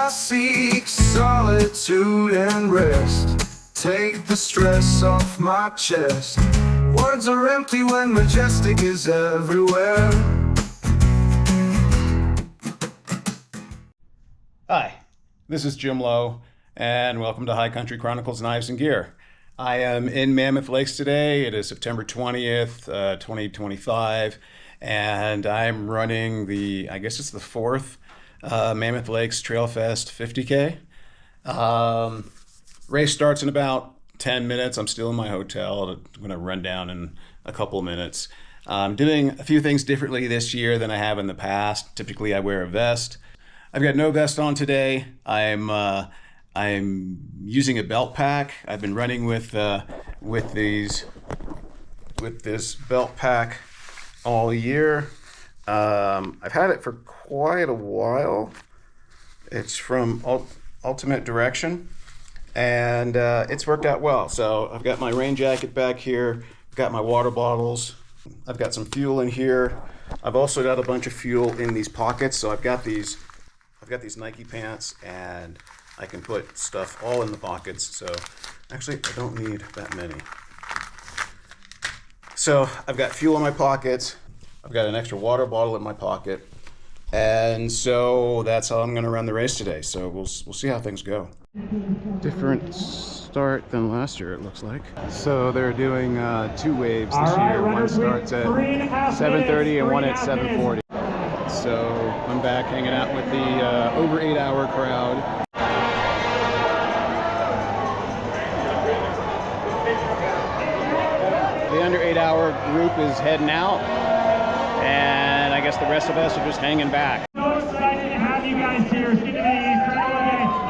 I seek solitude and rest. Take the stress off my chest. Words are empty when majestic is everywhere. Hi, this is Jim Lowe, and welcome to High Country Chronicles Knives and Gear. I am in Mammoth Lakes today. It is September 20th, 2025, and I'm running I guess it's the fourth Mammoth Lakes Trailfest 50K. Race starts in about 10 minutes. I'm still in my hotel. I'm going to run down in a couple of minutes. I'm doing a few things differently this year than I have in the past. Typically, I wear a vest. I've got no vest on today. I'm using a belt pack. I've been running with this belt pack all year. I've had it for quite a while. It's from Ultimate Direction, and it's worked out well. So I've got my rain jacket back here. I've got my water bottles. I've got some fuel in here. I've also got a bunch of fuel in these pockets. So I've got these Nike pants, and I can put stuff all in the pockets. So actually, I don't need that many. So I've got fuel in my pockets. I've got an extra water bottle in my pocket. And so that's how I'm going to run the race today. So we'll see how things go. Different start than last year, it looks like. So they're doing two waves this year. One starts at 7:30 and one at 7:40. So I'm back hanging out with the over 8-hour crowd. The under 8-hour group is heading out, and I guess the rest of us are just hanging back. So excited to have you guys here. It's good to be here.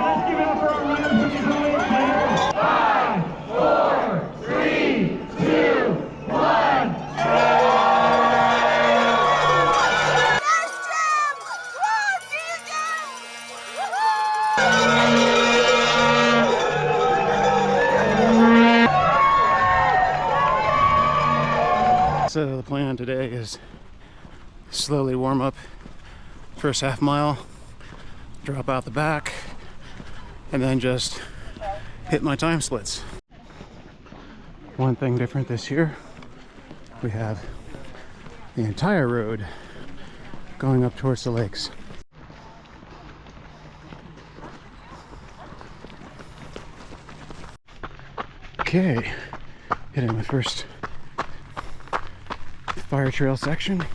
Let's give it up for our runners who can go in here. 5, 4, 3, 2, 1. So the plan today is slowly warm up first half mile, drop out the back, and then just hit my time splits. One thing different this year, we have the entire road going up towards the lakes. Okay, hitting my first fire trail section.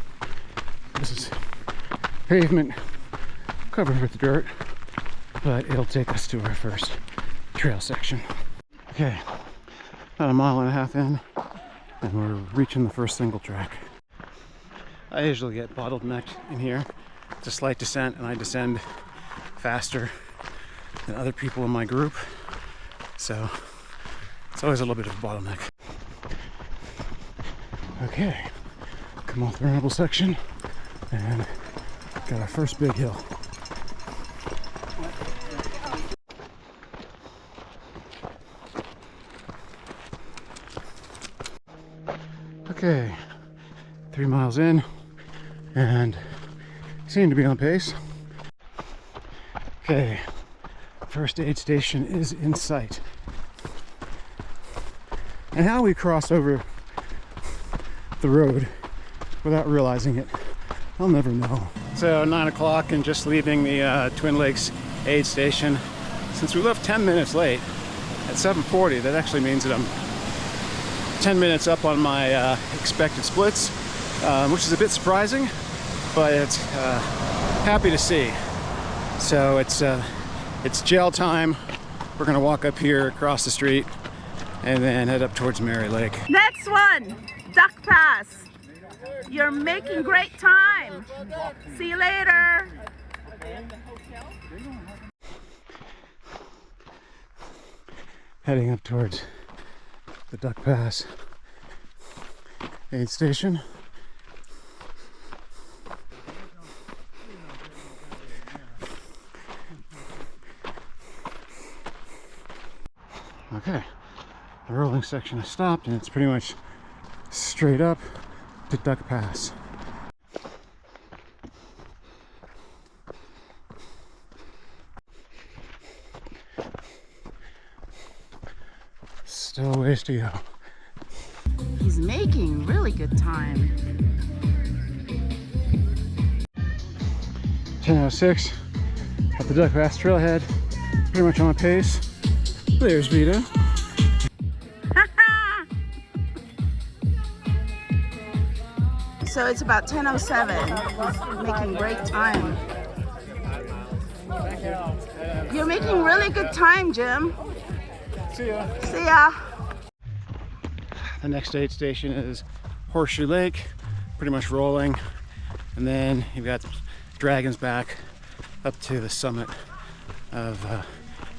This is pavement covered with dirt, but it'll take us to our first trail section. Okay, about a mile and a half in, and we're reaching the first single track. I usually get bottlenecked in here. It's a slight descent, and I descend faster than other people in my group, so it's always a little bit of a bottleneck. Okay, come off the runnable section, and got our first big hill. Okay, 3 miles in, and seem to be on pace. Okay, first aid station is in sight. And how we cross over the road without realizing it, I'll never know. So 9 o'clock and just leaving the Twin Lakes aid station. Since we left 10 minutes late at 7:40, that actually means that I'm 10 minutes up on my expected splits, which is a bit surprising, but it's happy to see. So it's jail time. We're gonna walk up here across the street and then head up towards Mary Lake. Next one, Duck Pass. You're making great time. See you later. Heading up towards the Duck Pass aid station. Okay, the rolling section has stopped, and it's pretty much straight up to Duck Pass. Still a ways to go. He's making really good time. 10:06 at the Duck Pass Trailhead. Pretty much on pace. There's Vita. So it's about 10:07. He's making great time. You're making really good time, Jim. See ya. See ya. The next aid station is Horseshoe Lake, pretty much rolling. And then you've got Dragon's Back up to the summit of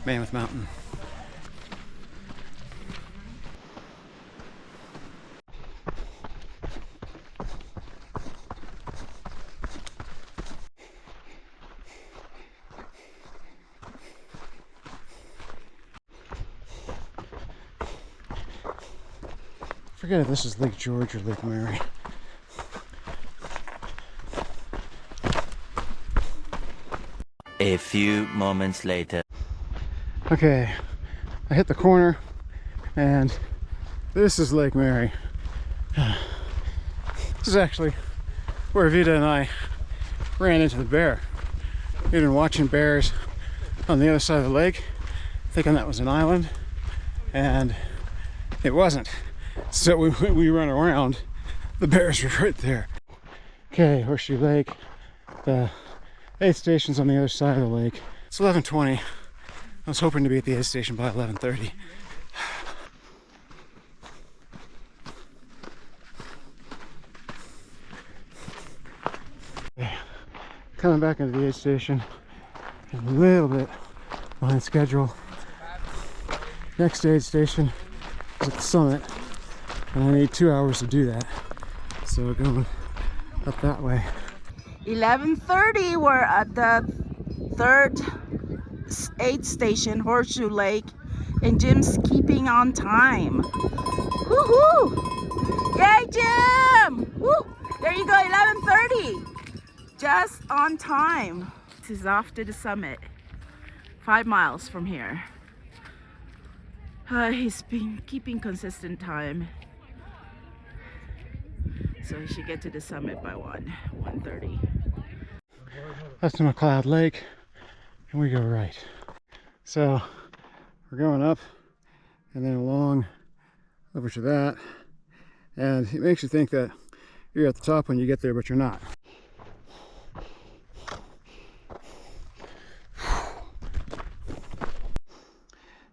Mammoth Mountain. Forget if this is Lake George or Lake Mary. A few moments later. Okay, I hit the corner and this is Lake Mary. This is actually where Vita and I ran into the bear. We'd been watching bears on the other side of the lake, thinking that was an island, and it wasn't. So we run around, the bears were right there. Okay, Horseshoe Lake. The aid station's on the other side of the lake. It's 11:20. I was hoping to be at the aid station by 11:30. Coming back into the aid station, a little bit behind schedule. Next aid station is at the summit, and I need 2 hours to do that. So going up that way. 11:30. We're at the third aid station, Horseshoe Lake, and Jim's keeping on time. Woohoo! Yay, Jim! Woo! There you go, 11:30. Just on time. This is off to the summit, 5 miles from here. He's been keeping consistent time, so he should get to the summit by 1:30. That's to McLeod Lake, and we go right. So we're going up and then along over to that, and it makes you think that you're at the top when you get there, but you're not.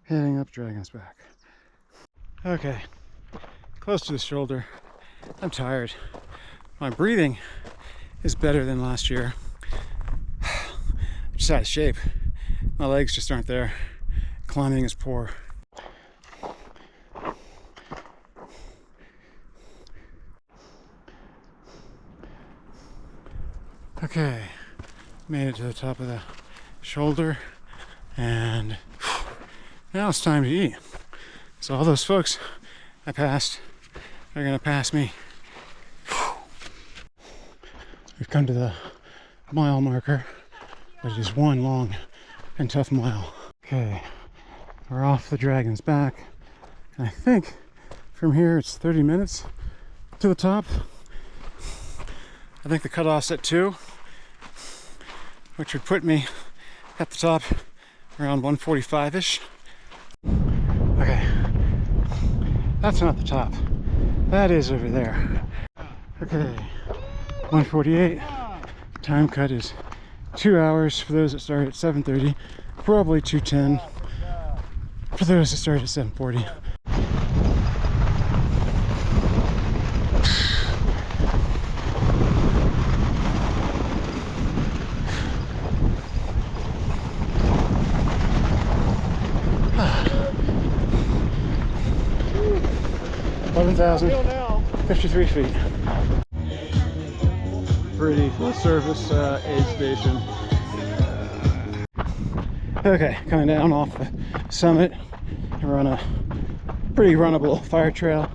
Heading up Dragon's Back. Okay, close to the shoulder. I'm tired. My breathing is better than last year. I'm just out of shape. My legs just aren't there. Climbing is poor. Okay, made it to the top of the shoulder, and now it's time to eat. So all those folks I passed are gonna pass me. We've come to the mile marker, but it is one long and tough mile. Okay, we're off the Dragon's Back, and I think from here it's 30 minutes to the top. I think the cutoff's at 2, which would put me at the top around 1:45-ish. Okay, that's not the top. That is over there. Okay, 1:48. Time cut is 2 hours for those that start at 7:30. Probably 2:10 for those that start at 7:40. $11,053 feet. Pretty full service aid station. Okay, coming down off the summit. We're on a pretty runnable fire trail.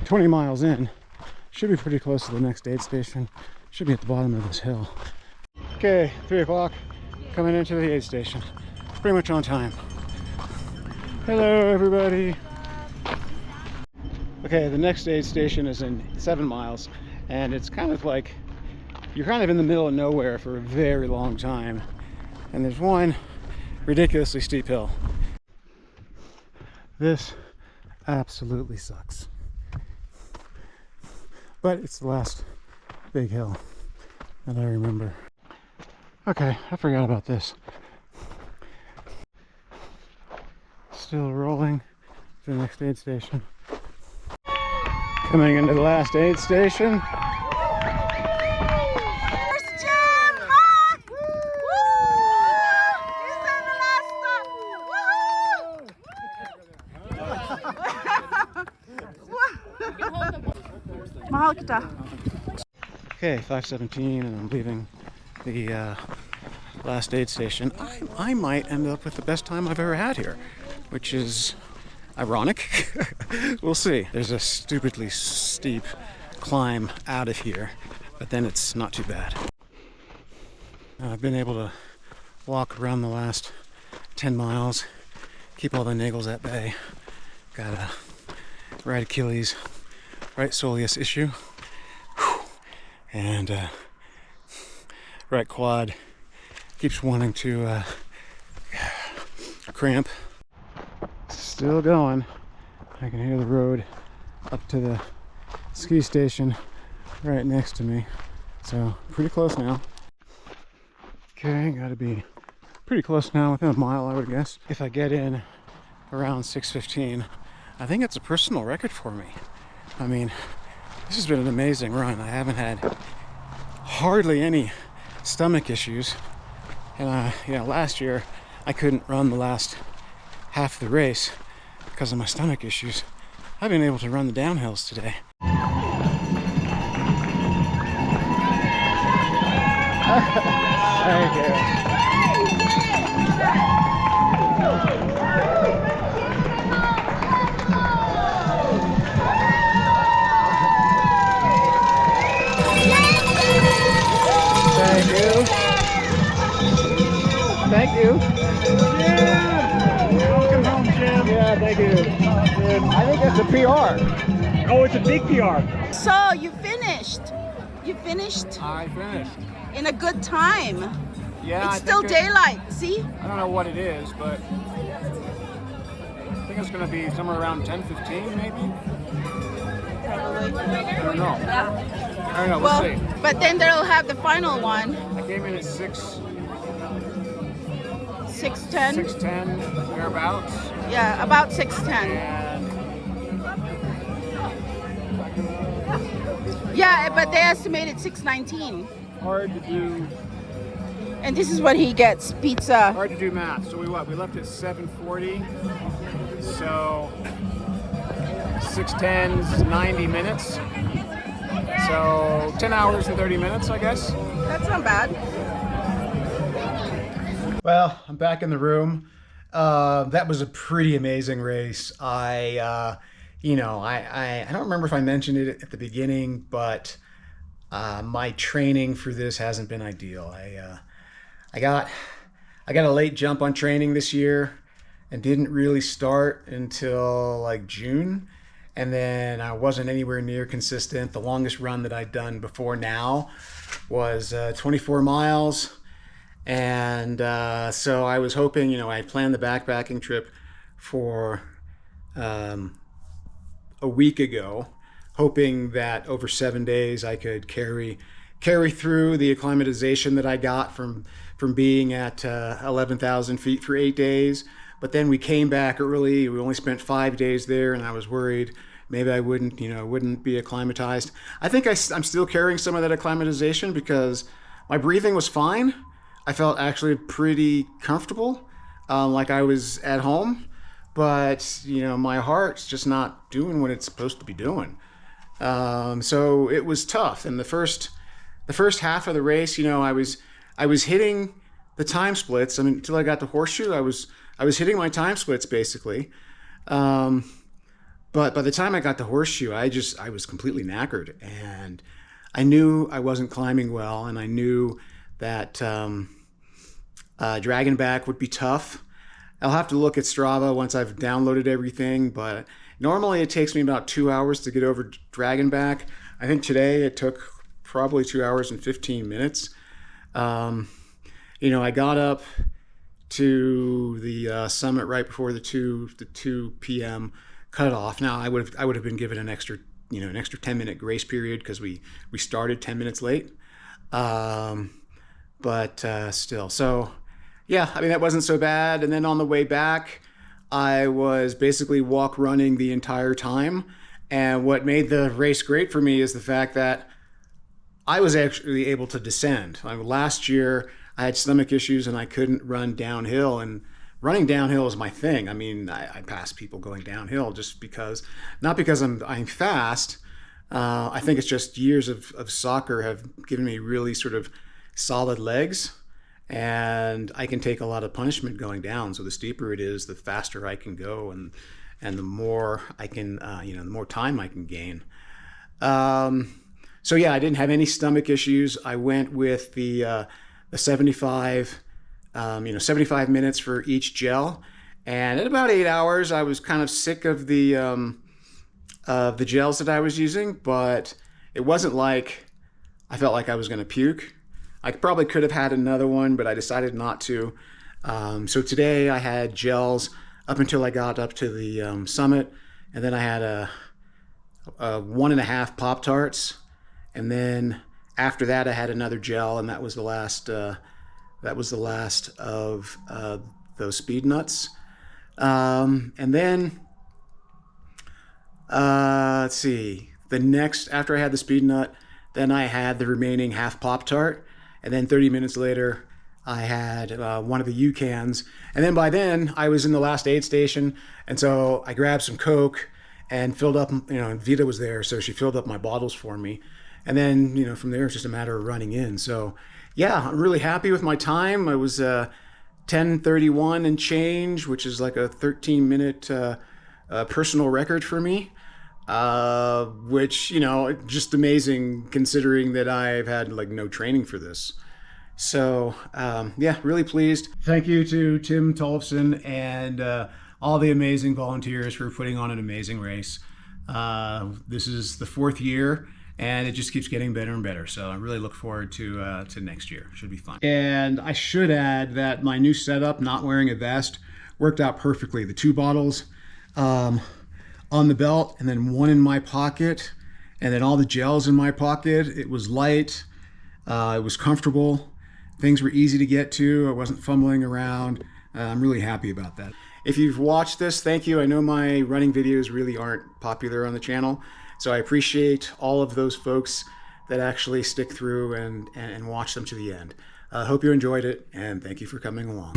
20 miles in. Should be pretty close to the next aid station. Should be at the bottom of this hill. Okay, 3 o'clock. Coming into the aid station. Pretty much on time. Hello, everybody. Okay, the next aid station is in 7 miles, and it's kind of like you're kind of in the middle of nowhere for a very long time. And there's one ridiculously steep hill. This absolutely sucks. But it's the last big hill that I remember. Okay, I forgot about this. Still rolling to the next aid station. Coming into the last aid station. First jump! Hawk! Woo! This is the last stop! Woohoo! Mahal kita. Okay, 5:17, and I'm leaving the last aid station. I might end up with the best time I've ever had here, which is ironic. We'll see. There's a stupidly steep climb out of here, but then it's not too bad. I've been able to walk around the last 10 miles, keep all the niggles at bay. Got a right Achilles, right soleus issue, and right quad keeps wanting to cramp. Still going. I can hear the road up to the ski station right next to me, so pretty close now. Okay, gotta be pretty close now, within a mile I would guess. If I get in around 6:15, I think it's a personal record for me. I mean, this has been an amazing run. I haven't had hardly any stomach issues, and last year I couldn't run the last half of the race because of my stomach issues. I've been able to run the downhills today. Thank you. Thank you. Welcome home, Jim. Yeah, thank you. I think that's a PR. Oh, it's a big PR. So you finished. You finished I finished. in a good time. Yeah, It's still daylight. See? I don't know what it is, but I think it's going to be somewhere around 10:15 maybe. Probably. I don't know. I don't know. We'll Well, see. but then they'll have the final one. I came in at 6:10. 6:10 thereabouts, Yeah, about 6:10. and Yeah, but they estimated 6:19. hard to do And this is what he gets: pizza. hard to do math. So we left at 7:40. So 6:10 is 90 minutes. So 10 hours and 30 minutes, I guess. That's not bad. Well, I'm back in the room. That was a pretty amazing race. I don't remember if I mentioned it at the beginning, but my training for this hasn't been ideal. I got a late jump on training this year and didn't really start until like June. And then I wasn't anywhere near consistent. The longest run that I'd done before now was 24 miles. And so I was hoping, I planned the backpacking trip for a week ago, hoping that over 7 days I could carry through the acclimatization that I got from being at 11,000 feet for 8 days. But then we came back early. We only spent 5 days there, and I was worried maybe I wouldn't be acclimatized. I think I'm still carrying some of that acclimatization because my breathing was fine. I felt actually pretty comfortable, like I was at home. But my heart's just not doing what it's supposed to be doing. So it was tough. And the first half of the race, I was hitting the time splits. I mean, until I got to Horseshoe, I was hitting my time splits basically. But by the time I got to Horseshoe, I was completely knackered, and I knew I wasn't climbing well, and I knew that dragging back would be tough. I'll have to look at Strava once I've downloaded everything, but Normally it takes me about 2 hours to get over Dragonback. I think today it took probably 2 hours and 15 minutes. You know, I got up to the summit right before the 2 p.m. cutoff. Now I would have been given an extra 10-minute grace period because we started 10 minutes late. But still, so yeah, I mean, that wasn't so bad. And then on the way back, I was basically walk running the entire time. And what made the race great for me is the fact that I was actually able to descend. Last year, I had stomach issues and I couldn't run downhill, and running downhill is my thing. I mean, I pass people going downhill just because, not because I'm fast. I think it's just years of soccer have given me really sort of solid legs, and I can take a lot of punishment going down. So the steeper it is, the faster I can go, and the more I can, the more time I can gain. So yeah, I didn't have any stomach issues. I went with the 75, 75 minutes for each gel, and at about 8 hours, I was kind of sick of the gels that I was using, but it wasn't like I felt like I was going to puke. I probably could have had another one, but I decided not to. So today I had gels up until I got up to the summit, and then I had a 1.5 Pop-Tarts, and then after that I had another gel, and that was the last. That was the last of those speed nuts, and then let's see. The next, after I had the speed nut, then I had the remaining half Pop-Tart. And then 30 minutes later, I had one of the UCANs. And then by then, I was in the last aid station. And so I grabbed some Coke and filled up, Vita was there, so she filled up my bottles for me. And then, from there, it's just a matter of running in. So yeah, I'm really happy with my time. I was 10:31 and change, which is like a 13-minute personal record for me. Which, just amazing considering that I've had like no training for this. So, yeah, really pleased. Thank you to Tim Tollefson and all the amazing volunteers for putting on an amazing race. This is the 4th year, and it just keeps getting better and better. So I really look forward to next year. Should be fun. And I should add that my new setup, not wearing a vest, worked out perfectly. The 2 bottles, on the belt, and then 1 in my pocket, and then all the gels in my pocket. It was light, it was comfortable, things were easy to get to, I wasn't fumbling around. I'm really happy about that. If you've watched this, thank you. I know my running videos really aren't popular on the channel, so I appreciate all of those folks that actually stick through and watch them to the end. I hope you enjoyed it, and thank you for coming along.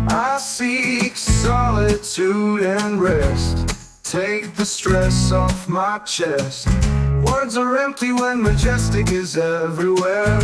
I seek solitude and rest. Take the stress off my chest. Words are empty when majestic is everywhere.